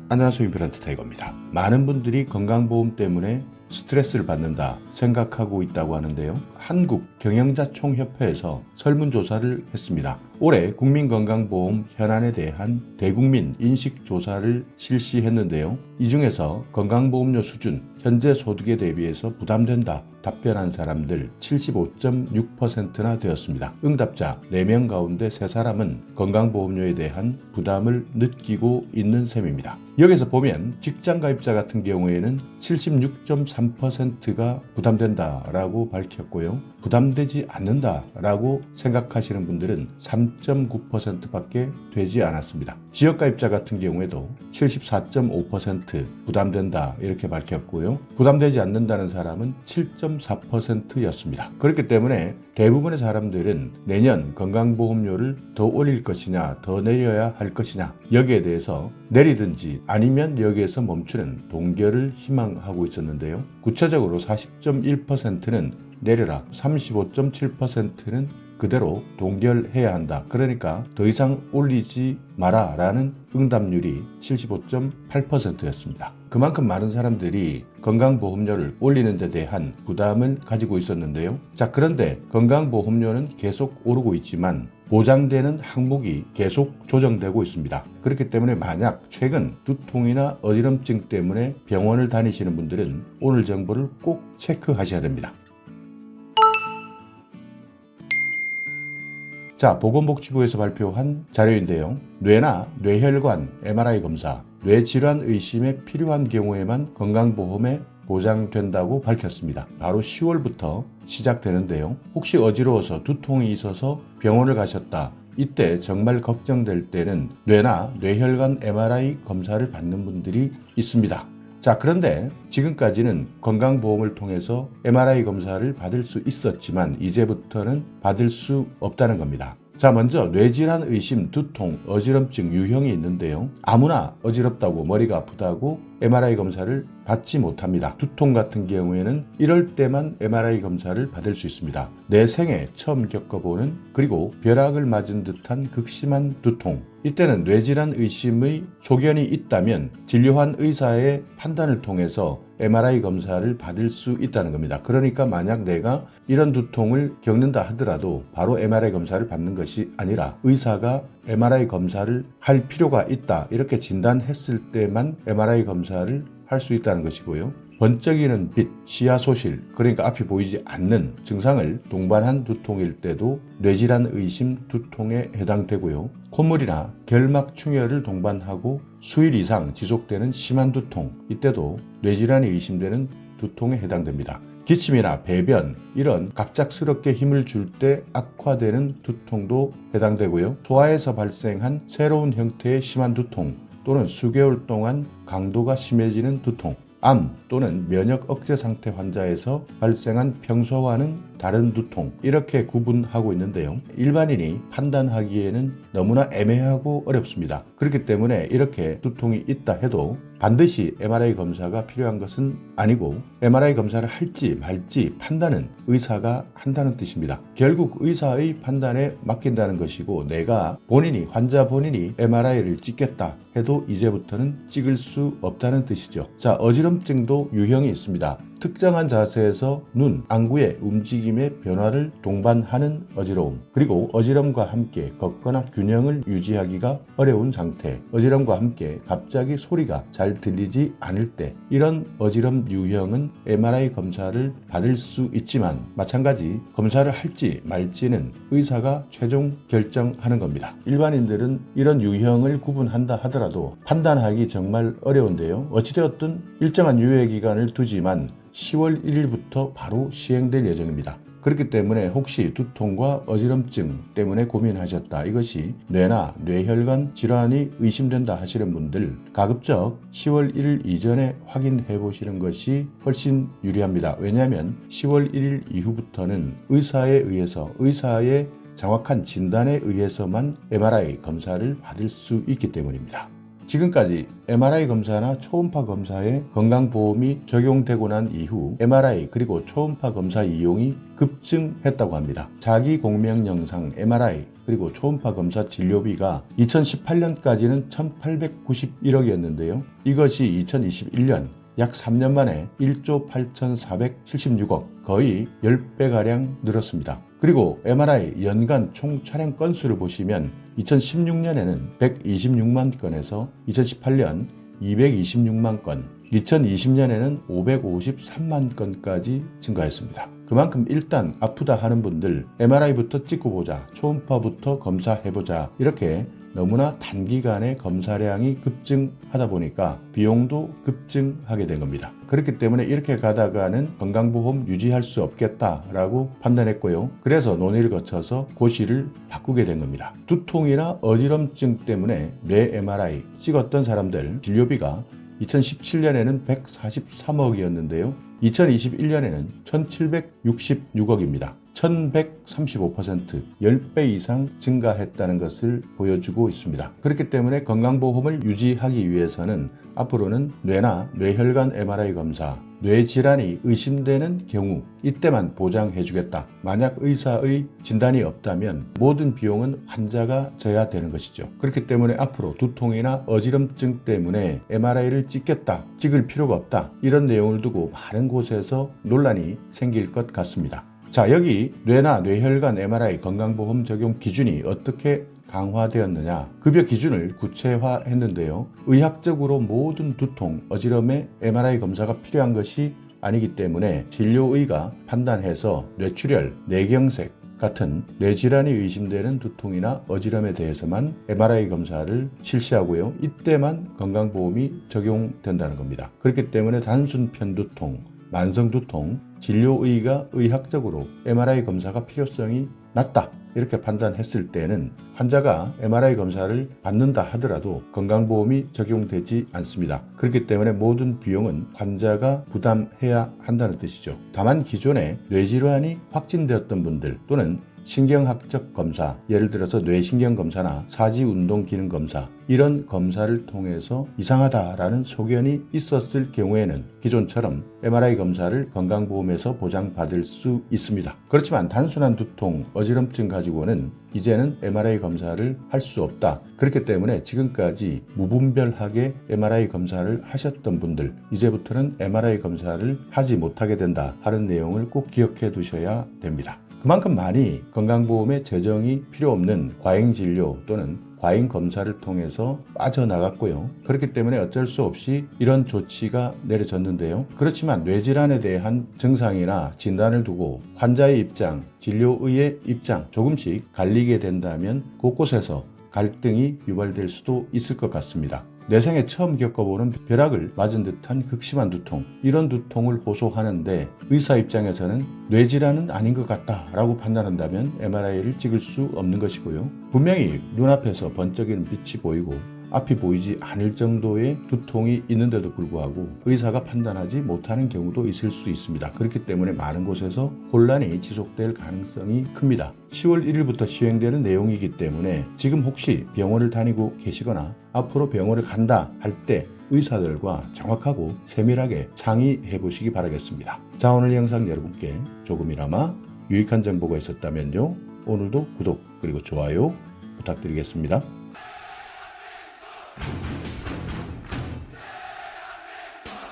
안녕하세요. 임플란트 타이거입니다. 많은 분들이 건강보험 때문에 스트레스를 받는다 생각하고 있다고 하는데요. 한국경영자총협회에서 설문조사를 했습니다. 올해 국민건강보험 현안에 대한 대국민 인식조사를 실시했는데요. 이 중에서 건강보험료 수준, 현재 소득에 대비해서 부담된다 답변한 사람들 75.6%나 되었습니다. 응답자 4명 가운데 3사람은 건강보험료에 대한 부담을 느끼고 있는 셈입니다. 여기서 보면 직장가입자 같은 경우에는 76.3%가 부담된다라고 밝혔고요. 부담되지 않는다라고 생각하시는 분들은 3.9%밖에 되지 않았습니다. 지역가입자 같은 경우에도 74.5% 부담된다 이렇게 밝혔고요. 부담되지 않는다는 사람은 7.4%였습니다. 그렇기 때문에 대부분의 사람들은 내년 건강보험료를 더 올릴 것이냐 더 내려야 할 것이냐 여기에 대해서 내리든지 아니면 여기에서 멈추는 동결을 희망하고 있었는데요. 구체적으로 40.1%는 내려라, 35.7%는 그대로 동결해야 한다. 그러니까 더 이상 올리지 마라 라는 응답률이 75.8%였습니다. 그만큼 많은 사람들이 건강보험료를 올리는 데 대한 부담을 가지고 있었는데요. 자, 그런데 건강보험료는 계속 오르고 있지만 보장되는 항목이 계속 조정되고 있습니다. 그렇기 때문에 만약 최근 두통이나 어지럼증 때문에 병원을 다니시는 분들은 오늘 정보를 꼭 체크하셔야 됩니다. 자, 보건복지부에서 발표한 자료인데요. 뇌나 뇌혈관 MRI 검사, 뇌질환 의심에 필요한 경우에만 건강보험에 보장된다고 밝혔습니다. 바로 10월부터 시작되는데요. 혹시 어지러워서 두통이 있어서 병원을 가셨다. 이때 정말 걱정될 때는 뇌나 뇌혈관 MRI 검사를 받는 분들이 있습니다. 자, 그런데 지금까지는 건강보험을 통해서 MRI 검사를 받을 수 있었지만 이제부터는 받을 수 없다는 겁니다. 자, 먼저 뇌질환 의심, 두통, 어지럼증 유형이 있는데요. 아무나 어지럽다고 머리가 아프다고 MRI 검사를 받지 못합니다. 두통 같은 경우에는 이럴 때만 MRI 검사를 받을 수 있습니다. 내 생에 처음 겪어보는 그리고 벼락을 맞은 듯한 극심한 두통, 이때는 뇌질환 의심의 소견이 있다면 진료한 의사의 판단을 통해서 MRI 검사를 받을 수 있다는 겁니다. 그러니까 만약 내가 이런 두통을 겪는다 하더라도 바로 MRI 검사를 받는 것이 아니라 의사가 MRI 검사를 할 필요가 있다 이렇게 진단했을 때만 MRI 검사를 할 수 있다는 것이고요. 번쩍이는 빛, 시야 소실, 그러니까 앞이 보이지 않는 증상을 동반한 두통일 때도 뇌질환 의심 두통에 해당되고요. 콧물이나 결막 충혈을 동반하고 수일 이상 지속되는 심한 두통, 이때도 뇌질환이 의심되는 두통에 해당됩니다. 기침이나 배변, 이런 갑작스럽게 힘을 줄 때 악화되는 두통도 해당되고요. 소화에서 발생한 새로운 형태의 심한 두통 또는 수개월 동안 강도가 심해지는 두통, 암 또는 면역 억제 상태 환자에서 발생한 평소와는 다른 두통, 이렇게 구분하고 있는데요. 일반인이 판단하기에는 너무나 애매하고 어렵습니다. 그렇기 때문에 이렇게 두통이 있다 해도 반드시 MRI 검사가 필요한 것은 아니고 MRI 검사를 할지 말지 판단은 의사가 한다는 뜻입니다. 결국 의사의 판단에 맡긴다는 것이고 내가 환자 본인이 MRI를 찍겠다 해도 이제부터는 찍을 수 없다는 뜻이죠. 자, 어지럼증도 유형이 있습니다. 특정한 자세에서 눈, 안구의 움직임의 변화를 동반하는 어지러움, 그리고 어지럼과 함께 걷거나 균형을 유지하기가 어려운 상태, 어지럼과 함께 갑자기 소리가 잘 들리지 않을 때, 이런 어지럼 유형은 MRI 검사를 받을 수 있지만 마찬가지 검사를 할지 말지는 의사가 최종 결정하는 겁니다. 일반인들은 이런 유형을 구분한다 하더라도 판단하기 정말 어려운데요. 어찌되었든 일정한 유예 기간을 두지만 10월 1일부터 바로 시행될 예정입니다. 그렇기 때문에 혹시 두통과 어지럼증 때문에 고민하셨다, 이것이 뇌나 뇌혈관 질환이 의심된다 하시는 분들 가급적 10월 1일 이전에 확인해 보시는 것이 훨씬 유리합니다. 왜냐하면 10월 1일 이후부터는 의사의 정확한 진단에 의해서만 MRI 검사를 받을 수 있기 때문입니다. 지금까지 MRI 검사나 초음파 검사에 건강보험이 적용되고 난 이후 MRI 그리고 초음파 검사 이용이 급증했다고 합니다. 자기 공명 영상 MRI 그리고 초음파 검사 진료비가 2018년까지는 1,891억이었는데요. 이것이 2021년 약 3년 만에 1조 8,476억, 거의 10배가량 늘었습니다. 그리고 MRI 연간 총 촬영 건수를 보시면 2016년에는 126만 건에서 2018년 226만 건, 2020년에는 553만 건까지 증가했습니다. 그만큼 일단 아프다 하는 분들 MRI부터 찍고 보자, 초음파부터 검사해보자, 이렇게 너무나 단기간에 검사량이 급증하다 보니까 비용도 급증하게 된 겁니다. 그렇기 때문에 이렇게 가다가는 건강보험 유지할 수 없겠다라고 판단했고요. 그래서 논의를 거쳐서 고시를 바꾸게 된 겁니다. 두통이나 어지럼증 때문에 뇌 MRI 찍었던 사람들 진료비가 2017년에는 143억이었는데요. 2021년에는 1766억입니다. 1135%, 10배 이상 증가했다는 것을 보여주고 있습니다. 그렇기 때문에 건강보험을 유지하기 위해서는 앞으로는 뇌나 뇌혈관 MRI 검사, 뇌질환이 의심되는 경우 이때만 보장해주겠다. 만약 의사의 진단이 없다면 모든 비용은 환자가 져야 되는 것이죠. 그렇기 때문에 앞으로 두통이나 어지럼증 때문에 MRI를 찍을 필요가 없다. 이런 내용을 두고 많은 곳에서 논란이 생길 것 같습니다. 자, 여기 뇌나 뇌혈관 MRI 건강보험 적용 기준이 어떻게 강화되었느냐, 급여 기준을 구체화했는데요. 의학적으로 모든 두통, 어지럼에 MRI 검사가 필요한 것이 아니기 때문에 진료의가 판단해서 뇌출혈, 뇌경색 같은 뇌질환이 의심되는 두통이나 어지럼에 대해서만 MRI 검사를 실시하고요. 이때만 건강보험이 적용된다는 겁니다. 그렇기 때문에 단순 편두통, 만성두통, 진료의가 의학적으로 MRI 검사가 필요성이 낮다 이렇게 판단했을 때는 환자가 MRI 검사를 받는다 하더라도 건강보험이 적용되지 않습니다. 그렇기 때문에 모든 비용은 환자가 부담해야 한다는 뜻이죠. 다만 기존에 뇌질환이 확진되었던 분들 또는 신경학적 검사, 예를 들어서 뇌신경검사나 사지운동기능검사, 이런 검사를 통해서 이상하다라는 소견이 있었을 경우에는 기존처럼 MRI 검사를 건강보험에서 보장받을 수 있습니다. 그렇지만 단순한 두통, 어지럼증 가지고는 이제는 MRI 검사를 할 수 없다. 그렇기 때문에 지금까지 무분별하게 MRI 검사를 하셨던 분들, 이제부터는 MRI 검사를 하지 못하게 된다 하는 내용을 꼭 기억해 두셔야 됩니다. 그만큼 많이 건강보험에 재정이 필요 없는 과잉진료 또는 과잉검사를 통해서 빠져나갔고요. 그렇기 때문에 어쩔 수 없이 이런 조치가 내려졌는데요. 그렇지만 뇌질환에 대한 증상이나 진단을 두고 환자의 입장, 진료의의 입장 조금씩 갈리게 된다면 곳곳에서 갈등이 유발될 수도 있을 것 같습니다. 내 생에 처음 겪어보는 벼락을 맞은 듯한 극심한 두통, 이런 두통을 호소하는데 의사 입장에서는 뇌질환은 아닌 것 같다라고 판단한다면 MRI를 찍을 수 없는 것이고요. 분명히 눈앞에서 번쩍이는 빛이 보이고 앞이 보이지 않을 정도의 두통이 있는데도 불구하고 의사가 판단하지 못하는 경우도 있을 수 있습니다. 그렇기 때문에 많은 곳에서 혼란이 지속될 가능성이 큽니다. 10월 1일부터 시행되는 내용이기 때문에 지금 혹시 병원을 다니고 계시거나 앞으로 병원을 간다 할 때 의사들과 정확하고 세밀하게 상의해 보시기 바라겠습니다. 자, 오늘 영상 여러분께 조금이나마 유익한 정보가 있었다면요, 오늘도 구독 그리고 좋아요 부탁드리겠습니다.